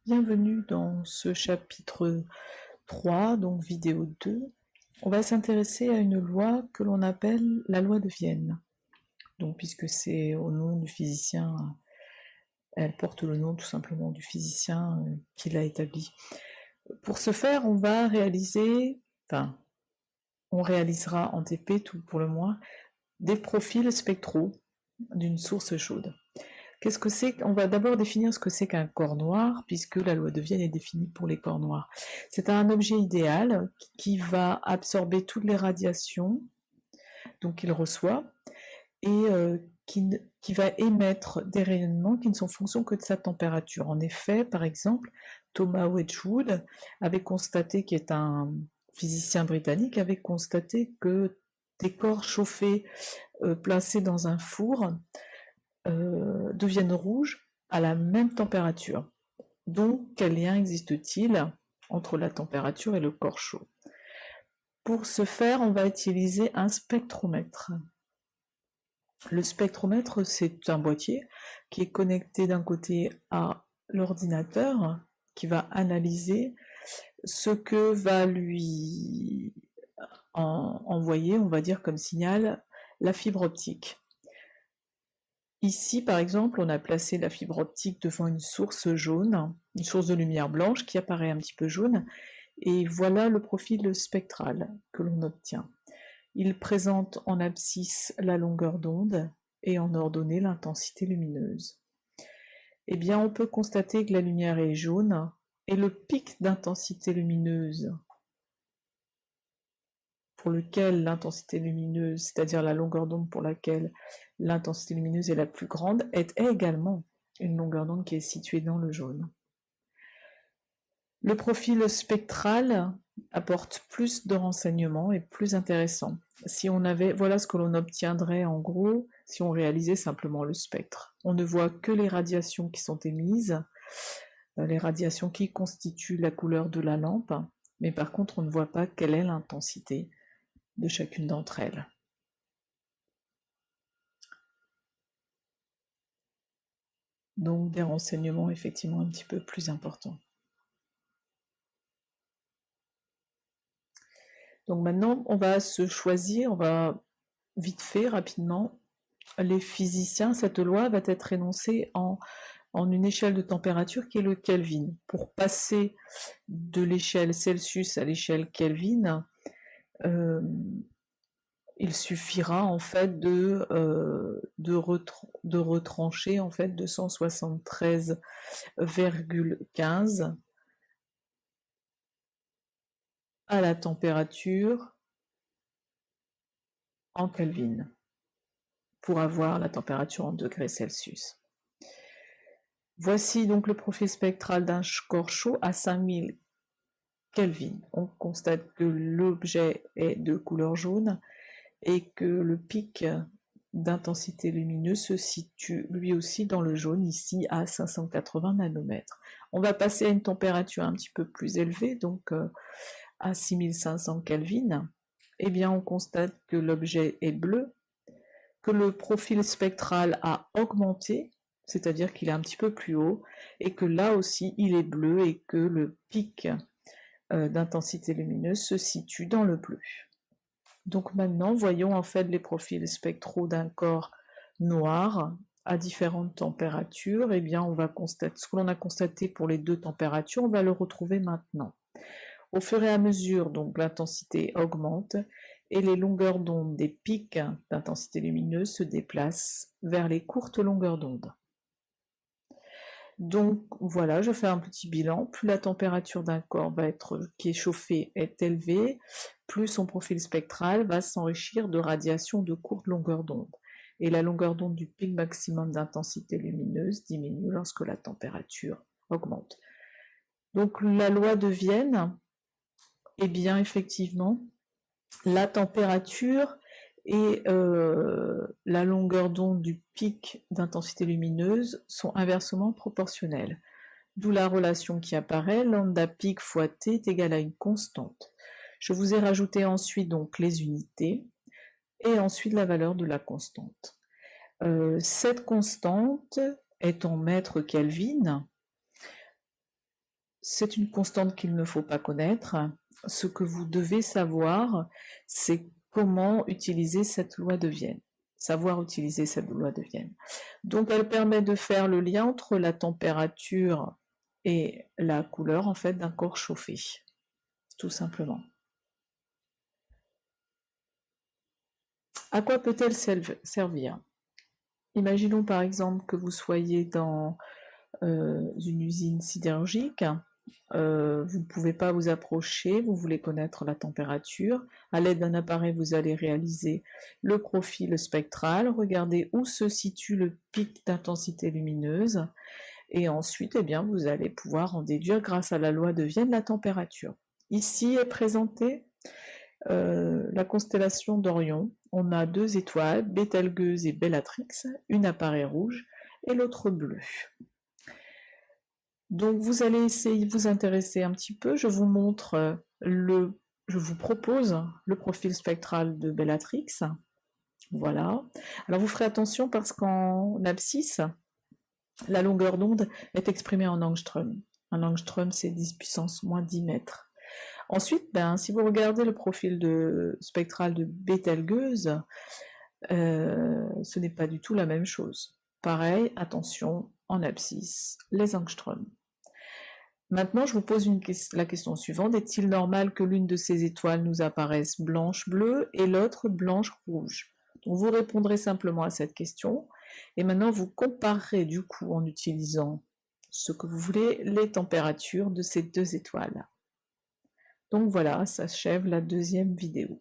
Bienvenue dans ce chapitre 3, donc vidéo 2. On va s'intéresser à une loi que l'on appelle la loi de Vienne. Donc, puisque c'est au nom du physicien, elle porte le nom tout simplement du physicien qui l'a établie. Pour ce faire, on va réaliser, enfin, on réalisera en TP tout pour le moins, des profils spectraux d'une source chaude. Qu'est-ce que c'est? On va d'abord définir ce que c'est qu'un corps noir, puisque la loi de Vienne est définie pour les corps noirs. C'est un objet idéal qui va absorber toutes les radiations donc qu'il reçoit et qui va émettre des rayonnements qui ne sont fonction que de sa température. En effet, par exemple, Thomas Wedgwood avait constaté, qui est un physicien britannique, avait constaté que des corps chauffés placés dans un four deviennent rouges à la même température. Donc, quel lien existe-t-il entre la température et le corps chaud? Pour ce faire, on va utiliser un spectromètre. Le spectromètre, c'est un boîtier qui est connecté d'un côté à l'ordinateur, qui va analyser ce que va lui envoyer, on va dire comme signal, la fibre optique. Ici, par exemple, on a placé la fibre optique devant une source jaune, une source de lumière blanche qui apparaît un petit peu jaune, et voilà le profil spectral que l'on obtient. Il présente en abscisse la longueur d'onde et en ordonnée l'intensité lumineuse. Eh bien, on peut constater que la lumière est jaune et le pic d'intensité lumineuse pour lequel l'intensité lumineuse, c'est-à-dire la longueur d'onde pour laquelle l'intensité lumineuse est la plus grande, est également une longueur d'onde qui est située dans le jaune. Le profil spectral apporte plus de renseignements et plus intéressant. Si on avait, voilà ce que l'on obtiendrait en gros si on réalisait simplement le spectre. On ne voit que les radiations qui sont émises, les radiations qui constituent la couleur de la lampe, mais par contre on ne voit pas quelle est l'intensité de chacune d'entre elles. Donc des renseignements effectivement un petit peu plus importants. Donc maintenant, on va se choisir, on va vite fait, rapidement, les physiciens, cette loi va être énoncée en une échelle de température qui est le Kelvin. Pour passer de l'échelle Celsius à l'échelle Kelvin, il suffira en fait de retrancher en fait 273,15 à la température en Kelvin pour avoir la température en degrés Celsius. Voici donc le profil spectral d'un corps chaud à 5000 Kelvin. On constate que l'objet est de couleur jaune et que le pic d'intensité lumineuse se situe lui aussi dans le jaune, ici à 580 nanomètres. On va passer à une température un petit peu plus élevée, donc à 6500 Kelvin. Eh bien, on constate que l'objet est bleu, que le profil spectral a augmenté, c'est-à-dire qu'il est un petit peu plus haut, et que là aussi il est bleu et que le pic d'intensité lumineuse se situe dans le bleu. Donc maintenant, voyons en fait les profils spectraux d'un corps noir à différentes températures. Eh bien, on va constater ce que l'on a constaté pour les deux températures, on va le retrouver maintenant. Au fur et à mesure, donc l'intensité augmente et les longueurs d'onde des pics d'intensité lumineuse se déplacent vers les courtes longueurs d'onde. Donc voilà, je fais un petit bilan. Plus la température d'un corps qui est chauffé est élevée, plus son profil spectral va s'enrichir de radiations de courte longueur d'onde. Et la longueur d'onde du pic maximum d'intensité lumineuse diminue lorsque la température augmente. Donc la loi de Vienne, eh bien effectivement, la température et la longueur d'onde du pic d'intensité lumineuse sont inversement proportionnelles. D'où la relation qui apparaît, lambda pic fois t est égal à une constante. Je vous ai rajouté ensuite donc les unités et ensuite la valeur de la constante. Cette constante est en mètres Kelvin c'est une constante qu'il ne faut pas connaître. Ce que vous devez savoir, c'est comment utiliser cette loi de Vienne. Savoir utiliser cette loi de Vienne. Donc elle permet de faire le lien entre la température et la couleur en fait d'un corps chauffé, tout simplement. À quoi peut-elle servir? Imaginons par exemple que vous soyez dans une usine sidérurgique. Vous ne pouvez pas vous approcher, vous voulez connaître la température. À l'aide d'un appareil, vous allez réaliser le profil spectral, regarder où se situe le pic d'intensité lumineuse, et ensuite, eh bien, vous allez pouvoir en déduire grâce à la loi de Vienne la température. Ici est présentée la constellation d'Orion. On a 2 étoiles, Bételgeuse et Bellatrix, une apparaît rouge et l'autre bleue. Donc vous allez essayer de vous intéresser un petit peu. Je vous montre je vous propose le profil spectral de Bellatrix. Voilà. Alors vous ferez attention parce qu'en abscisse, la longueur d'onde est exprimée en angstrom. Un angstrom, c'est 10 puissance moins 10 mètres. Ensuite, si vous regardez le profil spectral de Bételgeuse, ce n'est pas du tout la même chose. Pareil, attention, en abscisse, les angstroms. Maintenant, je vous pose la question suivante. Est-il normal que l'une de ces étoiles nous apparaisse blanche-bleue et l'autre blanche-rouge? Donc vous répondrez simplement à cette question. Et maintenant, vous comparerez du coup, en utilisant ce que vous voulez, les températures de ces 2 étoiles. Donc voilà, s'achève la 2e vidéo.